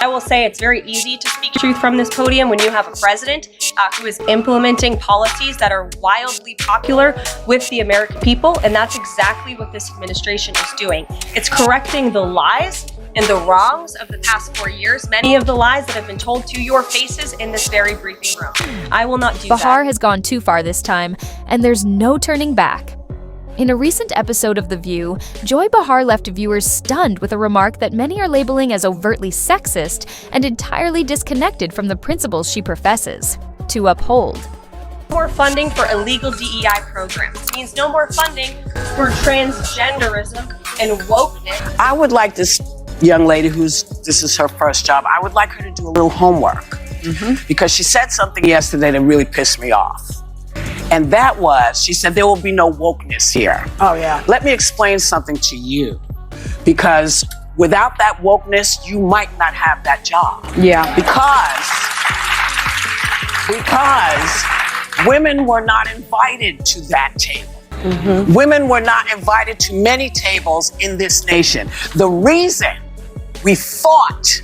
I will say it's very easy to speak truth from this podium when you have a president who is implementing policies that are wildly popular with the American people, and that's exactly what this administration is doing. It's correcting the lies and the wrongs of the past 4 years, many of the lies that have been told to your faces in this very briefing room. I will not do that. Behar has gone too far this time, and there's no turning back. In a recent episode of The View, Joy Behar left viewers stunned with a remark that many are labeling as overtly sexist and entirely disconnected from the principles she professes to uphold. More funding for illegal DEI programs means no more funding for transgenderism and wokeness. I would like this young lady this is her first job, I would like her to do a little homework because she said something yesterday that really pissed me off. And that was, she said, there will be no wokeness here. Oh, yeah. Let me explain something to you. Because without that wokeness, you might not have that job. Yeah. Because women were not invited to that table. Women were not invited to many tables in this nation. The reason we fought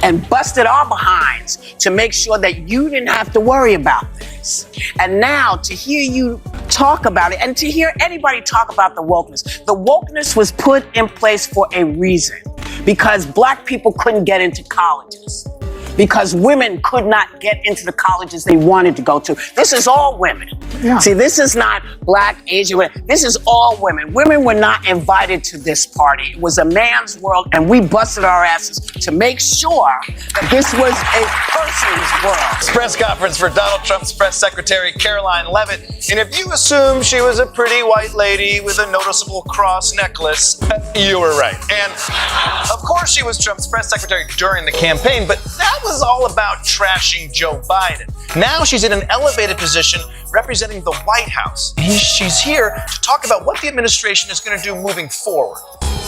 and busted our behinds to make sure that you didn't have to worry about this. And now to hear you talk about it and to hear anybody talk about the wokeness was put in place for a reason. Because Black people couldn't get into colleges. Because women could not get into the colleges they wanted to go to. This is all women. Yeah. See, this is not Black, Asian women. This is all women. Women were not invited to this party. It was a man's world, and we busted our asses to make sure that this was a person's world. Press conference for Donald Trump's press secretary, Karoline Leavitt. And if you assume she was a pretty white lady with a noticeable cross necklace, you were right. And of course she was Trump's press secretary during the campaign, but that was all about trashing Joe Biden. Now she's in an elevated position representing the White House. She's here to talk about what the administration is going to do moving forward.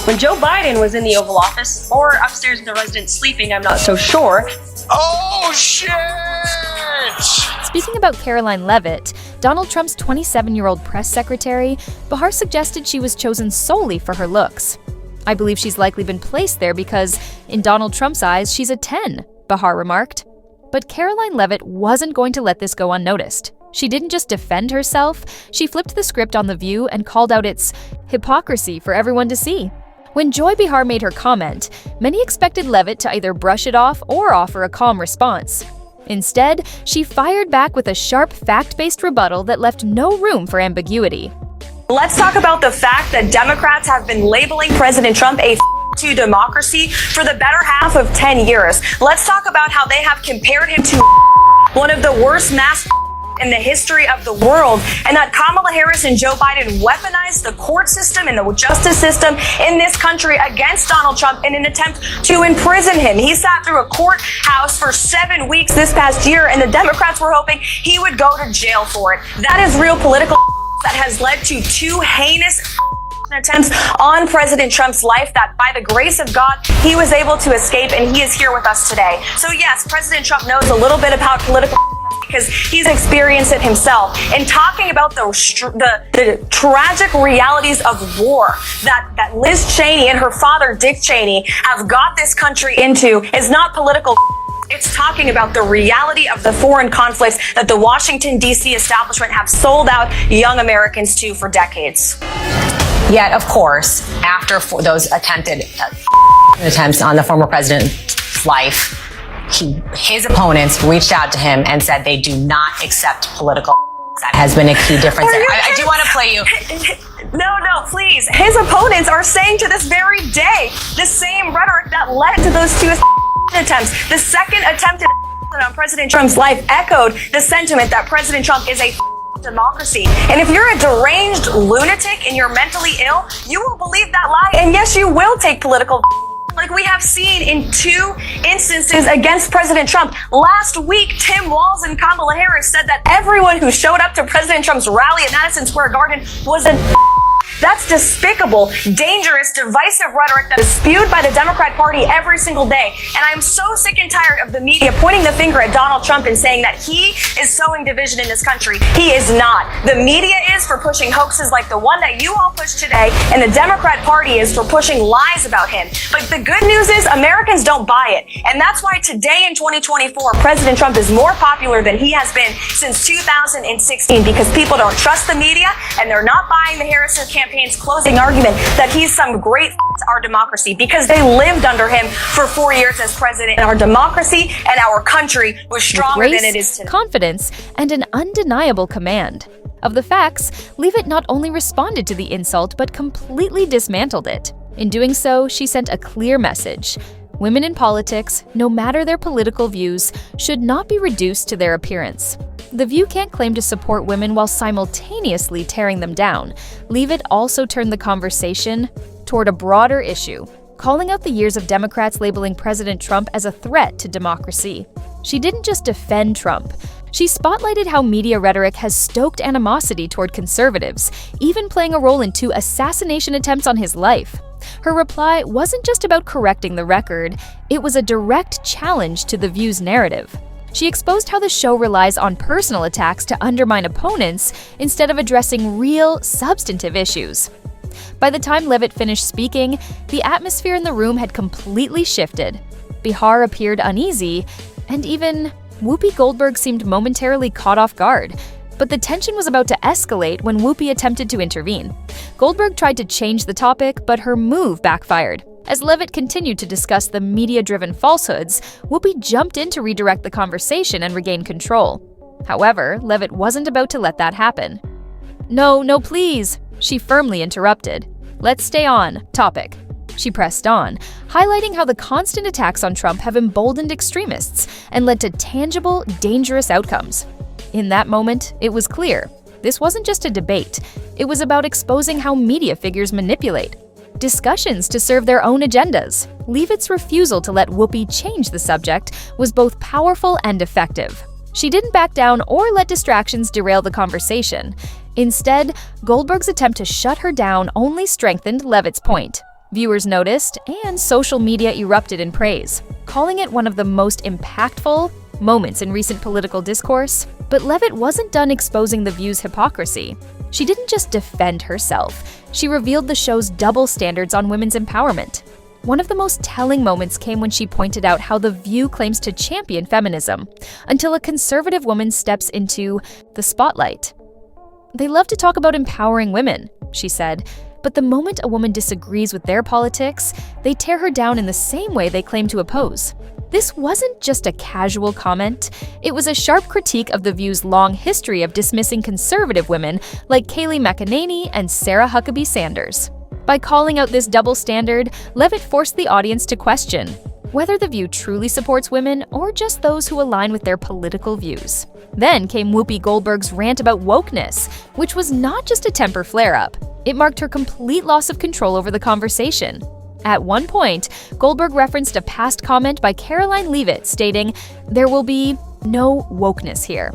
When Joe Biden was in the Oval Office, or upstairs in the residence sleeping, I'm not so sure. Oh, shit! Speaking about Karoline Leavitt, Donald Trump's 27-year-old press secretary, Behar suggested she was chosen solely for her looks. I believe she's likely been placed there because, in Donald Trump's eyes, she's a 10. Behar remarked. But Karoline Leavitt wasn't going to let this go unnoticed. She didn't just defend herself, she flipped the script on The View and called out its hypocrisy for everyone to see. When Joy Behar made her comment, many expected Leavitt to either brush it off or offer a calm response. Instead, she fired back with a sharp, fact-based rebuttal that left no room for ambiguity. Let's talk about the fact that Democrats have been labeling President Trump a to democracy for the better half of 10 years. Let's talk about how they have compared him to one of the worst mass in the history of the world, and that Kamala Harris and Joe Biden weaponized the court system and the justice system in this country against Donald Trump in an attempt to imprison him. He sat through a courthouse for 7 weeks this past year, and the Democrats were hoping he would go to jail for it. That is real political that has led to 2 heinous attempts on President Trump's life that, by the grace of God, he was able to escape, and he is here with us today. So yes, President Trump knows a little bit about political because he's experienced it himself. And talking about the tragic realities of war that Liz Cheney and her father, Dick Cheney, have got this country into is not political. It's talking about the reality of the foreign conflicts that the Washington, D.C. establishment have sold out young Americans to for decades. Yet, of course, after those attempted attempts on the former president's life, his opponents reached out to him and said they do not accept political. That has been a key difference. I do want to play you. No, please. His opponents are saying to this very day the same rhetoric that led to those 2 attempts. The second attempted on President Trump's life echoed the sentiment that President Trump is a democracy. And if you're a deranged lunatic and you're mentally ill, you will believe that lie, and yes, you will take political like we have seen in 2 instances against President Trump. Last week, Tim Walz and Kamala Harris said that everyone who showed up to President Trump's rally at Madison Square Garden was a That's despicable, dangerous, divisive rhetoric that is spewed by the Democrat Party every single day. And I'm so sick and tired of the media pointing the finger at Donald Trump and saying that he is sowing division in this country. He is not. The media is for pushing hoaxes like the one that you all pushed today, and the Democrat Party is for pushing lies about him. But the good news is Americans don't buy it. And that's why today in 2024, President Trump is more popular than he has been since 2016, because people don't trust the media and they're not buying the Harrison campaign's closing argument that he's some great our democracy, because they lived under him for 4 years as president, and our democracy and our country was stronger With grace, than it is today. confidence, and an undeniable command of the facts, Leavitt not only responded to the insult but completely dismantled it. In doing so, she sent a clear message. Women in politics, no matter their political views, should not be reduced to their appearance. The View can't claim to support women while simultaneously tearing them down. Leavitt also turned the conversation toward a broader issue, calling out the years of Democrats labeling President Trump as a threat to democracy. She didn't just defend Trump. She spotlighted how media rhetoric has stoked animosity toward conservatives, even playing a role in 2 assassination attempts on his life. Her reply wasn't just about correcting the record, it was a direct challenge to the View's narrative. She exposed how the show relies on personal attacks to undermine opponents instead of addressing real, substantive issues. By the time Leavitt finished speaking, the atmosphere in the room had completely shifted. Behar appeared uneasy, and even Whoopi Goldberg seemed momentarily caught off guard. But the tension was about to escalate when Whoopi attempted to intervene. Goldberg tried to change the topic, but her move backfired. As Leavitt continued to discuss the media-driven falsehoods, Whoopi jumped in to redirect the conversation and regain control. However, Leavitt wasn't about to let that happen. No, please, she firmly interrupted. Let's stay on topic. She pressed on, highlighting how the constant attacks on Trump have emboldened extremists and led to tangible, dangerous outcomes. In that moment, it was clear. This wasn't just a debate. It was about exposing how media figures manipulate discussions to serve their own agendas. Leavitt's refusal to let Whoopi change the subject was both powerful and effective. She didn't back down or let distractions derail the conversation. Instead, Goldberg's attempt to shut her down only strengthened Leavitt's point. Viewers noticed, and social media erupted in praise, calling it one of the most impactful moments in recent political discourse. But Leavitt wasn't done exposing The View's hypocrisy. She didn't just defend herself, she revealed the show's double standards on women's empowerment. One of the most telling moments came when she pointed out how The View claims to champion feminism, until a conservative woman steps into the spotlight. They love to talk about empowering women, she said, but the moment a woman disagrees with their politics, they tear her down in the same way they claim to oppose. This wasn't just a casual comment, it was a sharp critique of The View's long history of dismissing conservative women like Kayleigh McEnany and Sarah Huckabee Sanders. By calling out this double standard, Leavitt forced the audience to question whether The View truly supports women or just those who align with their political views. Then came Whoopi Goldberg's rant about wokeness, which was not just a temper flare-up. It marked her complete loss of control over the conversation. At one point, Goldberg referenced a past comment by Karoline Leavitt stating, "There will be no wokeness here."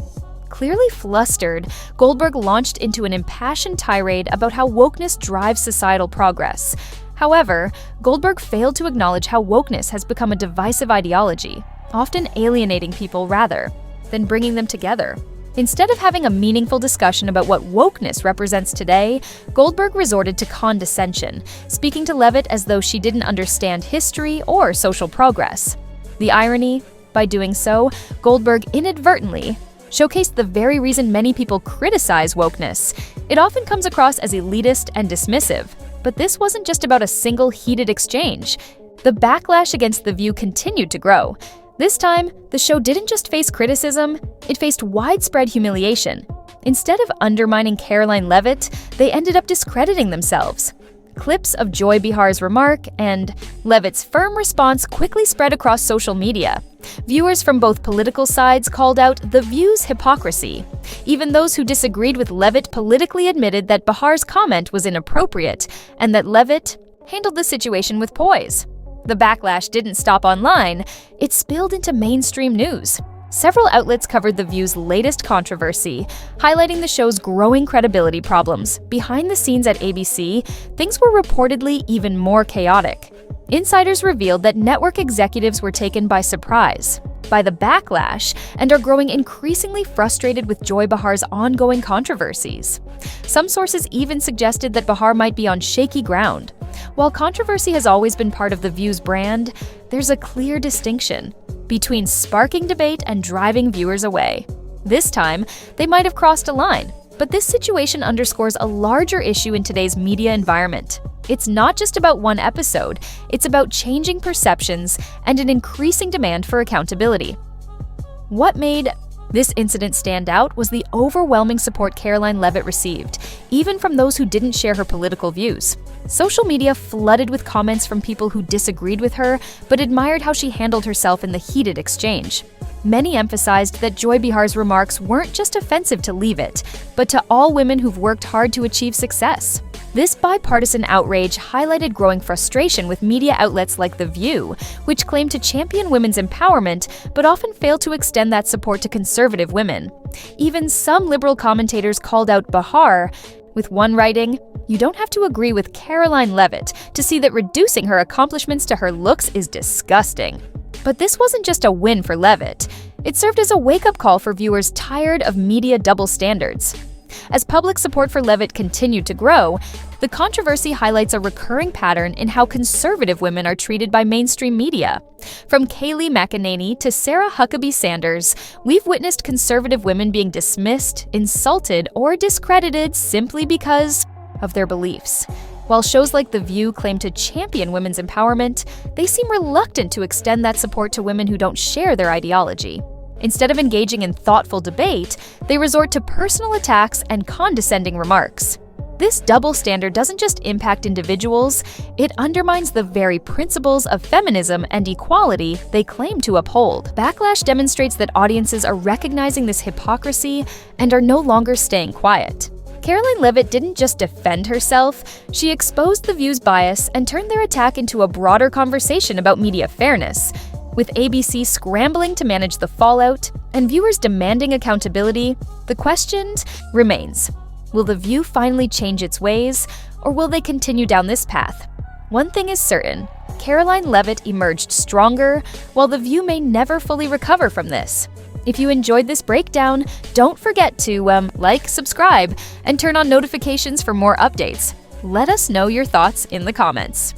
Clearly flustered, Goldberg launched into an impassioned tirade about how wokeness drives societal progress. However, Goldberg failed to acknowledge how wokeness has become a divisive ideology, often alienating people rather than bringing them together. Instead of having a meaningful discussion about what wokeness represents today, Goldberg resorted to condescension, speaking to Leavitt as though she didn't understand history or social progress. The irony? By doing so, Goldberg inadvertently showcased the very reason many people criticize wokeness. It often comes across as elitist and dismissive. But this wasn't just about a single heated exchange. The backlash against The View continued to grow. This time, the show didn't just face criticism, it faced widespread humiliation. Instead of undermining Karoline Leavitt, they ended up discrediting themselves. Clips of Joy Behar's remark and Leavitt's firm response quickly spread across social media. Viewers from both political sides called out The View's hypocrisy. Even those who disagreed with Leavitt politically admitted that Behar's comment was inappropriate and that Leavitt handled the situation with poise. The backlash didn't stop online, it spilled into mainstream news. Several outlets covered The View's latest controversy, highlighting the show's growing credibility problems. Behind the scenes at ABC, things were reportedly even more chaotic. Insiders revealed that network executives were taken by surprise by the backlash and are growing increasingly frustrated with Joy Behar's ongoing controversies. Some sources even suggested that Behar might be on shaky ground. While controversy has always been part of The View's brand, there's a clear distinction between sparking debate and driving viewers away. This time, they might have crossed a line, but this situation underscores a larger issue in today's media environment. It's not just about one episode, it's about changing perceptions and an increasing demand for accountability. What made this incident stand out was the overwhelming support Karoline Leavitt received, even from those who didn't share her political views. Social media flooded with comments from people who disagreed with her but admired how she handled herself in the heated exchange. Many emphasized that Joy Behar's remarks weren't just offensive to Leavitt, but to all women who've worked hard to achieve success. This bipartisan outrage highlighted growing frustration with media outlets like The View, which claim to champion women's empowerment but often fail to extend that support to conservative women. Even some liberal commentators called out Behar, with one writing, "You don't have to agree with Karoline Leavitt to see that reducing her accomplishments to her looks is disgusting." But this wasn't just a win for Leavitt. It served as a wake-up call for viewers tired of media double standards. As public support for Leavitt continued to grow, the controversy highlights a recurring pattern in how conservative women are treated by mainstream media. From Kayleigh McEnany to Sarah Huckabee Sanders, we've witnessed conservative women being dismissed, insulted, or discredited simply because of their beliefs. While shows like The View claim to champion women's empowerment, they seem reluctant to extend that support to women who don't share their ideology. Instead of engaging in thoughtful debate, they resort to personal attacks and condescending remarks. This double standard doesn't just impact individuals, it undermines the very principles of feminism and equality they claim to uphold. Backlash demonstrates that audiences are recognizing this hypocrisy and are no longer staying quiet. Karoline Leavitt didn't just defend herself, she exposed The View's bias and turned their attack into a broader conversation about media fairness. With ABC scrambling to manage the fallout and viewers demanding accountability, the question remains: will The View finally change its ways, or will they continue down this path? One thing is certain, Karoline Leavitt emerged stronger, while The View may never fully recover from this. If you enjoyed this breakdown, don't forget to like, subscribe, and turn on notifications for more updates. Let us know your thoughts in the comments.